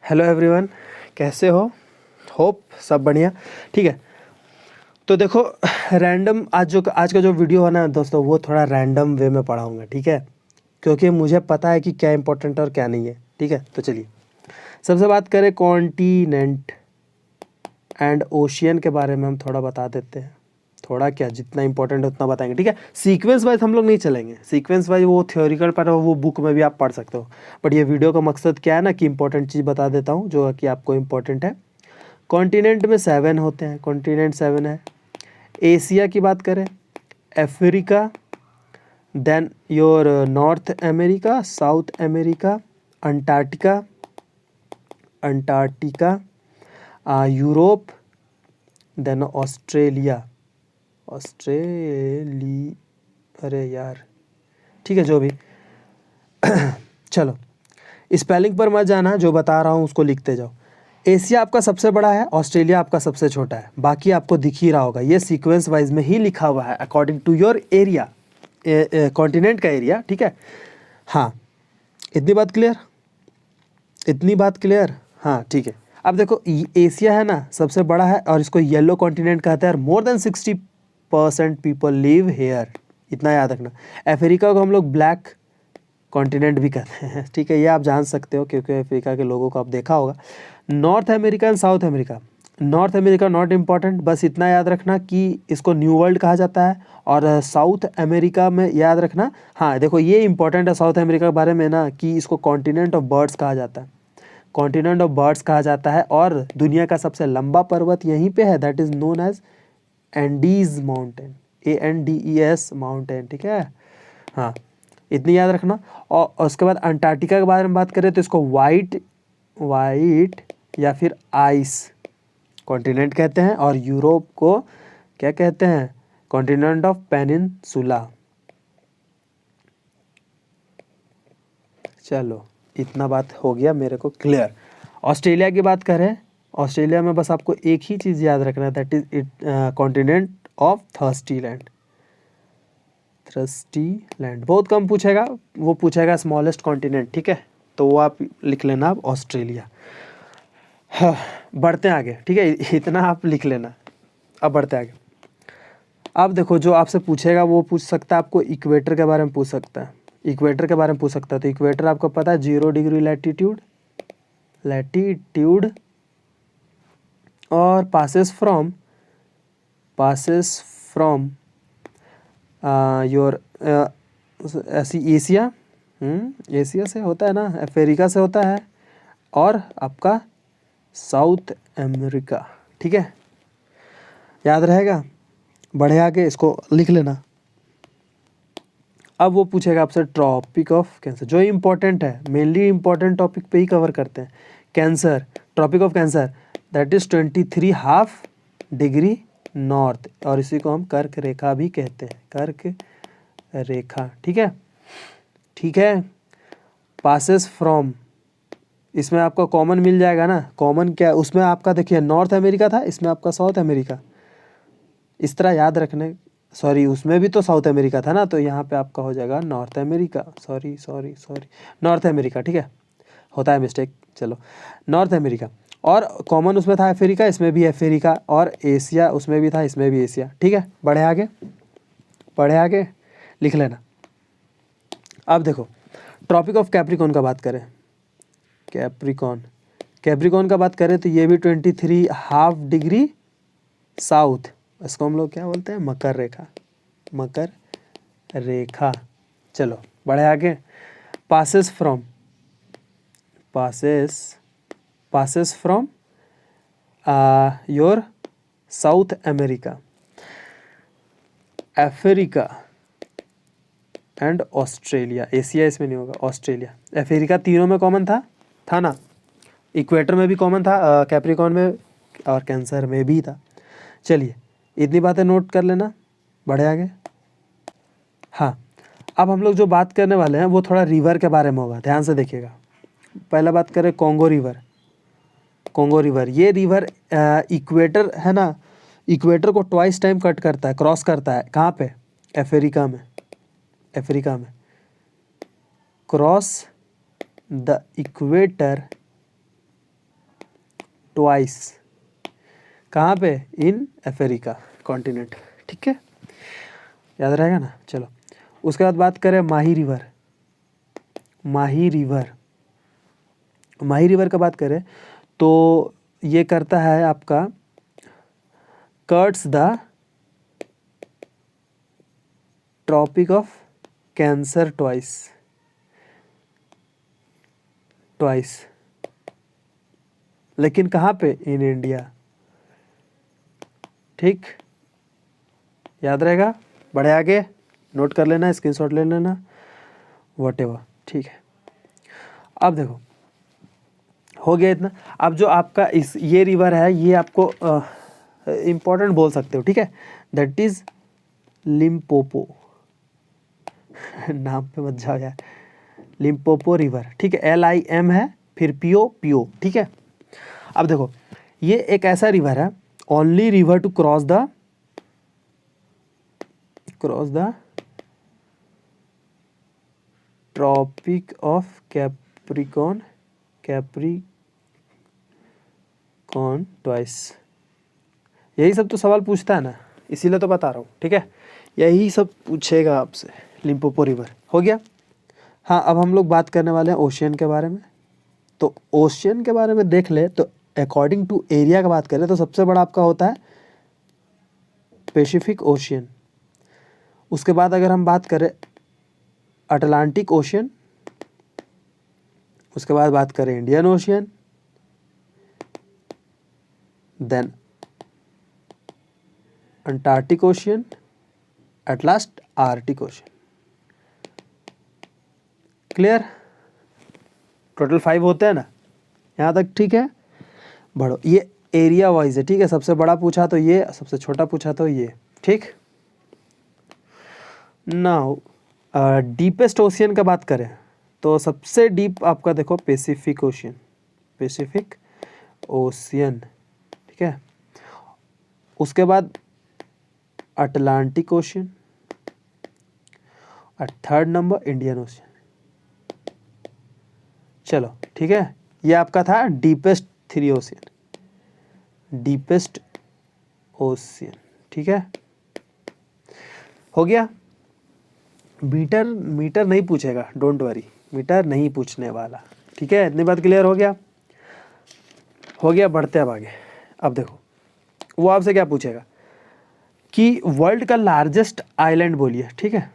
Hello everyone, कैसे हो? Hope सब बढ़िया। ठीक है, तो देखो रैंडम आज का जो वीडियो है ना दोस्तों, वो थोड़ा रैंडम वे में पढ़ाऊँगा। ठीक है, क्योंकि मुझे पता है कि क्या इंपॉर्टेंट और क्या नहीं है। ठीक है, तो चलिए सबसे बात करें कॉन्टिनेंट एंड ओशियन के बारे में हम थोड़ा बता देते हैं। थोड़ा क्या, जितना इंपॉर्टेंट है उतना बताएंगे। ठीक है, सीक्वेंस वाइज हम लोग नहीं चलेंगे। सीक्वेंस वाइज वो थ्योरिकल पर वो बुक में भी आप पढ़ सकते हो, बट ये वीडियो का मकसद क्या है ना कि इंपॉर्टेंट चीज़ बता देता हूँ जो कि आपको इंपॉर्टेंट है। कॉन्टिनेंट में 7 होते हैं, कॉन्टिनेंट 7 है। एशिया की बात करें, Africa, then your North America, South America, Antarctica, Europe, then Australia. अरे यार, ठीक है जो भी चलो स्पेलिंग पर मत जाना, जो बता रहा हूँ उसको लिखते जाओ। एशिया आपका सबसे बड़ा है, ऑस्ट्रेलिया आपका सबसे छोटा है, बाकी आपको दिख ही रहा होगा। ये सीक्वेंस वाइज में ही लिखा हुआ है according to your area, continent का एरिया। ठीक है, हाँ इतनी बात क्लियर। हाँ ठीक है, अब देखो एशिया है ना सबसे बड़ा है और इसको येलो कॉन्टिनेंट कहते हैं। More than 60% people live here, इतना याद रखना। अफ्रीका को हम लोग ब्लैक कॉन्टिनेंट भी कहते हैं। ठीक है, ये आप जान सकते हो क्योंकि अफ्रीका के लोगों को आप देखा होगा। North America and south America, north America not important, बस इतना याद रखना कि इसको न्यू वर्ल्ड कहा जाता है। और साउथ अमेरिका में याद रखना, हाँ देखो ये इंपॉर्टेंट है साउथ अमेरिका के बारे में ना, कि इसको कॉन्टिनेंट ऑफ बर्ड्स कहा जाता है। कॉन्टिनेंट ऑफ बर्ड्स कहा जाता है और दुनिया का सबसे लंबा पर्वत यहीं पे है, that is known as Andes mountain, ANDES mountain. ठीक है, हाँ इतनी याद रखना। और उसके बाद अंटार्कटिका के बारे में बात करें तो इसको वाइट या फिर आइस कॉन्टिनेंट कहते हैं। और यूरोप को क्या कहते हैं? Continent of peninsula. चलो इतना बात हो गया मेरे को क्लियर। ऑस्ट्रेलिया की बात करें, ऑस्ट्रेलिया में बस आपको एक ही चीज़ याद रखना है, that is it continent of thirsty land. बहुत कम पूछेगा, वो पूछेगा स्मॉलेस्ट कॉन्टिनेंट। ठीक है, तो वो आप लिख लेना अब ऑस्ट्रेलिया। हाँ, बढ़ते हैं आगे। ठीक है, इतना आप लिख लेना। अब बढ़ते आगे। अब देखो जो आपसे पूछेगा वो पूछ सकता है, आपको इक्वेटर के बारे में पूछ सकता है। इक्वेटर के बारे में पूछ सकता है, तो इक्वेटर आपको पता है 0 डिग्री लैटिट्यूड और पासेस फ्रॉम योर ऐसी एशिया, एशिया से होता है ना, अफ्रीका से होता है, और आपका साउथ अमेरिका। ठीक है, याद रहेगा। बढ़े आगे, इसको लिख लेना। अब वो पूछेगा आपसे ट्रॉपिक ऑफ कैंसर, जो इम्पोर्टेंट है, मेनली इम्पोर्टेंट टॉपिक पे ही कवर करते हैं। Cancer, tropic of cancer, that is 23.5 degree north, और इसी को हम कर्क रेखा भी कहते हैं, कर्क रेखा। ठीक है, पासेस फ्रॉम, इसमें आपका कॉमन मिल जाएगा ना। कॉमन क्या है उसमें आपका, देखिए नॉर्थ अमेरिका था, इसमें आपका साउथ अमेरिका, इस तरह याद रखने। सॉरी, उसमें भी तो साउथ अमेरिका था ना, तो यहाँ पे आपका हो जाएगा north America. Sorry north America. ठीक है, होता है मिस्टेक, चलो नॉर्थ अमेरिका। और कॉमन उसमें था अफ्रीका, इसमें भी अफ्रीका, और एशिया उसमें भी था, इसमें भी एशिया। ठीक है, बढ़े आगे लिख लेना। अब देखो ट्रॉपिक ऑफ कैप्रिकॉन का बात करें, कैप्रिकॉन का बात करें तो ये भी 23.5 डिग्री साउथ, इसको हम लोग क्या बोलते हैं? मकर रेखा। चलो बढ़े आगे। Passes from your south America, Africa and Australia. Asia इसमें नहीं होगा, ऑस्ट्रेलिया, अफ्रीका, तीनों में कॉमन था ना। इक्वेटर में भी कॉमन था, कैप्रिकॉन में और कैंसर में भी था। चलिए इतनी बातें नोट कर लेना, बढ़े आगे। हाँ, अब हम लोग जो बात करने वाले हैं वो थोड़ा रिवर के बारे में होगा, ध्यान से देखिएगा। पहला बात करें कॉन्गो रिवर। ये रिवर इक्वेटर है ना, इक्वेटर को ट्वाइस टाइम कट करता है, क्रॉस करता है। कहाँ पे? अफ्रीका में क्रॉस द इक्वेटर ट्वाइस, कहाँ पे, इन अफ्रीका कॉन्टिनेंट, ठीक है, याद रहेगा ना। चलो उसके बाद बात करें Mahi river. Mahi river, Mahi river का बात करें तो ये करता है आपका cuts the tropic of cancer twice, twice, लेकिन कहाँ पे, इन इंडिया, ठीक, याद रहेगा। बढ़े आगे, नोट कर लेना, स्क्रीनशॉट ले लेना, व्हाटएवर, ठीक है। अब देखो हो गया इतना। अब जो आपका इस ये रिवर है ये आपको इम्पोर्टेंट बोल सकते हो, ठीक है, दैट इज लिम्पोपो नाम पे मत जाओ यार, लिम्पोपो रिवर, ठीक है, LIM है फिर PO, ठीक है। अब देखो ये एक ऐसा रिवर है, only river to cross the tropic of Capricorn twice. यही सब तो सवाल पूछता है ना, इसीलिए तो बता रहा हूँ, ठीक है, यही सब पूछेगा आपसे। लिम्पोपो रिवर हो गया। हाँ अब हम लोग बात करने वाले हैं ओशियन के बारे में। तो ओशियन के बारे में देख ले तो अकॉर्डिंग टू एरिया का बात करें तो सबसे बड़ा आपका होता है पैसिफिक ओशियन। उसके बाद अगर हम बात करें अटलांटिक ओशियन, उसके बाद बात करें Indian Ocean, then Antarctic Ocean, at last Arctic Ocean. Clear, total 5 होते हैं ना यहाँ तक, ठीक है। बढ़ो, ये एरिया वाइज है, ठीक है, सबसे बड़ा पूछा तो ये, सबसे छोटा पूछा तो ये, ठीक। नाउ डीपेस्ट ओशियन का बात करें तो सबसे डीप आपका देखो पैसिफिक ओशियन, पैसिफिक ओशियन, ठीक है। उसके बाद अटलांटिक ओशियन और थर्ड नंबर इंडियन ओशियन। चलो ठीक है, ये आपका था डीपेस्ट 3 ओशियन, डीपेस्ट ओशियन, ठीक है, हो गया। मीटर नहीं पूछेगा, डोंट वरी, मीटर नहीं पूछने वाला, ठीक है, इतनी बात क्लियर हो गया। बढ़ते अब आगे। अब देखो वो आपसे क्या पूछेगा कि वर्ल्ड का लार्जेस्ट आइलैंड बोलिए, ठीक है,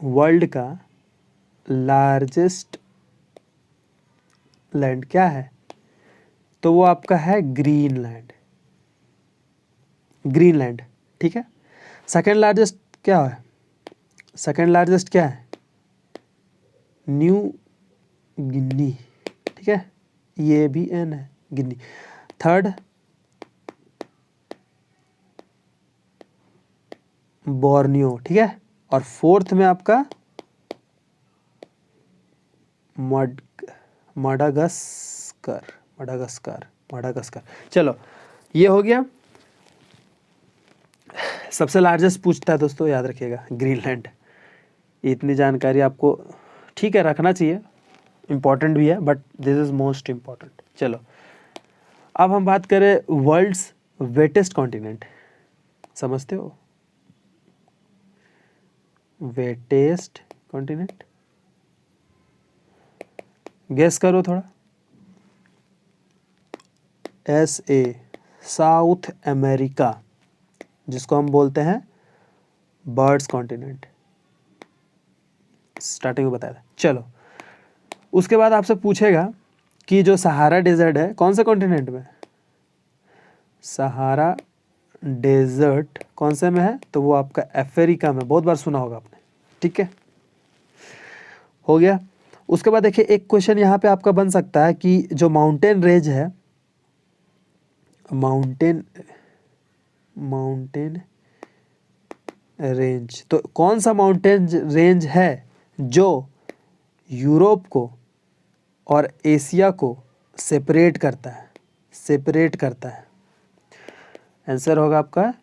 वर्ल्ड का लार्जेस्ट लैंड क्या है, तो वो आपका है ग्रीनलैंड, ग्रीनलैंड, ठीक है। सेकेंड लार्जेस्ट क्या है, सेकेंड लार्जेस्ट क्या है, न्यू गिनी, ठीक है, ये भी एन है, गिनी। थर्ड बोर्नियो, ठीक है, और फोर्थ में आपका मडागास्कर। चलो ये हो गया। सबसे लार्जेस्ट पूछता है दोस्तों, याद रखिएगा ग्रीनलैंड। इतनी जानकारी आपको ठीक है रखना चाहिए, इम्पॉर्टेंट भी है, but this is most important. चलो अब हम बात करें वर्ल्ड्स वेटेस्ट कॉन्टिनेंट, समझते हो, वेटेस्ट कॉन्टिनेंट, गेस करो थोड़ा। SA, साउथ अमेरिका, जिसको हम बोलते हैं बर्ड्स कॉन्टिनेंट, स्टार्टिंग में बताया था। चलो उसके बाद आपसे पूछेगा कि जो सहारा डेजर्ट है कौन से कॉन्टिनेंट में, सहारा डेजर्ट कौन से में है, तो वो आपका अफ्रीका में, बहुत बार सुना होगा आपने, ठीक है, हो गया। उसके बाद देखिए एक क्वेश्चन यहाँ पे आपका बन सकता है कि जो माउंटेन रेंज है, माउंटेन रेंज, तो कौन सा माउंटेन रेंज है जो यूरोप को और एशिया को सेपरेट करता है, आंसर होगा आपका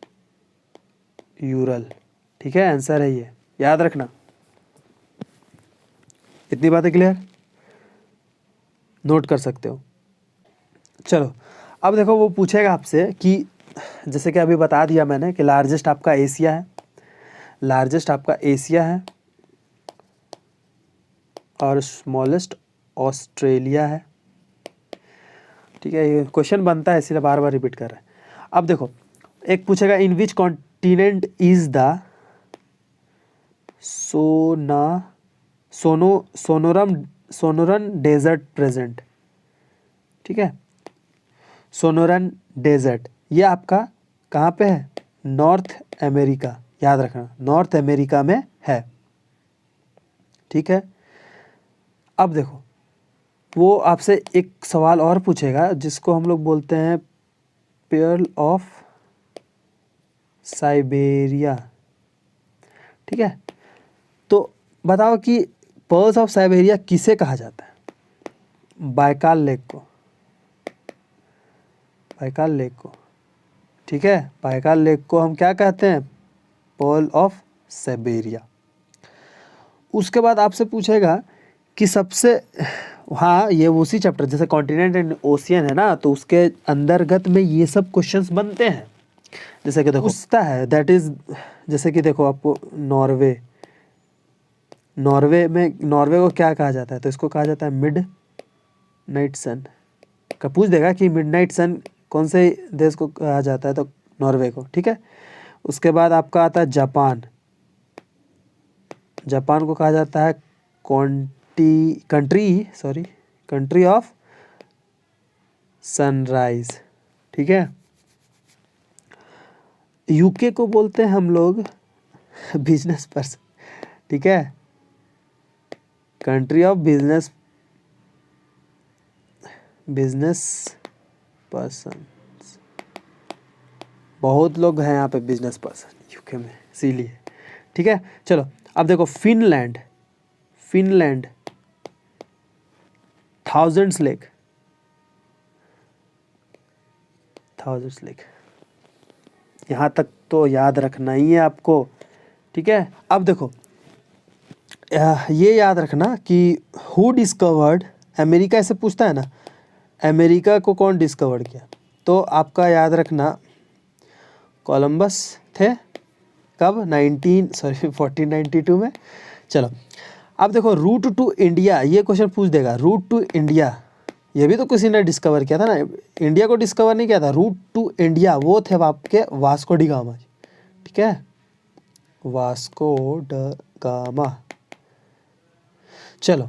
यूरल, ठीक है, आंसर है ये, याद रखना। इतनी बातें क्लियर, नोट कर सकते हो। चलो अब देखो वो पूछेगा आपसे कि जैसे कि अभी बता दिया मैंने कि लार्जेस्ट आपका एशिया है, लार्जेस्ट आपका एशिया है और स्मॉलेस्ट ऑस्ट्रेलिया है। ठीक है, ये क्वेश्चन बनता है इसलिए बार बार रिपीट कर रहे हैं। अब देखो एक पूछेगा in which continent is the Sonoran desert present. ठीक है, सोनोरन डेजर्ट ये आपका कहाँ पे है? नॉर्थ अमेरिका, याद रखना नॉर्थ अमेरिका में है। ठीक है, अब देखो वो आपसे एक सवाल और पूछेगा जिसको हम लोग बोलते हैं पर्ल ऑफ साइबेरिया। ठीक है, तो बताओ कि पर्ल्स ऑफ साइबेरिया किसे कहा जाता है? बाइकाल लेक को, बाइकाल लेक को। ठीक है, बाइकाल लेक को हम क्या कहते हैं? Pearl of Siberia. उसके बाद आपसे पूछेगा कि सबसे, हाँ ये उसी चैप्टर जैसे कॉन्टिनेंट एंड ओशियन है ना, तो उसके अंतर्गत में ये सब क्वेश्चंस बनते हैं। जैसे कि देखो पूछता है दैट इज, जैसे कि देखो आपको नॉर्वे, नॉर्वे में नॉर्वे को क्या कहा जाता है? तो इसको कहा जाता है मिड नाइट सन का। पूछ देगा कि मिड नाइट सन कौन से देश को कहा जाता है? तो नॉर्वे को। ठीक है, उसके बाद आपका आता है जापान, जापान को कहा जाता है कंट्री ऑफ सनराइज। ठीक है, यूके को बोलते हैं हम लोग बिजनेस पर्सन। ठीक है, कंट्री ऑफ बिजनेस पर्सन। बहुत लोग हैं यहाँ पे बिजनेस पर्सन यूके में, इसीलिए। ठीक है, चलो अब देखो Finland, Finland thousands lake, thousands lake, यहाँ तक तो याद रखना ही है आपको। ठीक है, अब देखो ये याद रखना कि हु डिस्कवर्ड अमेरिका, ऐसे पूछता है ना, अमेरिका को कौन डिस्कवर किया? तो आपका याद रखना कोलंबस थे। कब? 1492 में। चलो अब देखो रूट टू इंडिया, ये क्वेश्चन पूछ देगा। रूट टू इंडिया ये भी तो किसी ने डिस्कवर किया था ना, इंडिया को डिस्कवर नहीं किया था। रूट टू इंडिया वो थे आपके वास्को डी गामा। ठीक है, वास्को ड गामा। चलो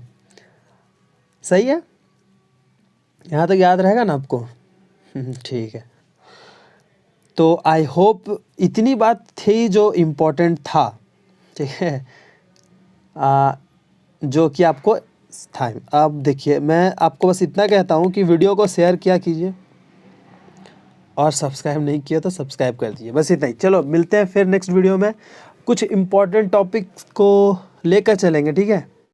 सही है, यहाँ तक याद रहेगा ना आपको? ठीक है, तो आई होप इतनी बात थी जो इम्पोर्टेंट था। ठीक है, जो कि आपको था। अब देखिए मैं आपको बस इतना कहता हूँ कि वीडियो को शेयर किया कीजिए और सब्सक्राइब नहीं किया तो सब्सक्राइब कर दीजिए, बस इतना ही। चलो मिलते हैं फिर नेक्स्ट वीडियो में, कुछ इम्पोर्टेंट टॉपिक्स को लेकर चलेंगे। ठीक है।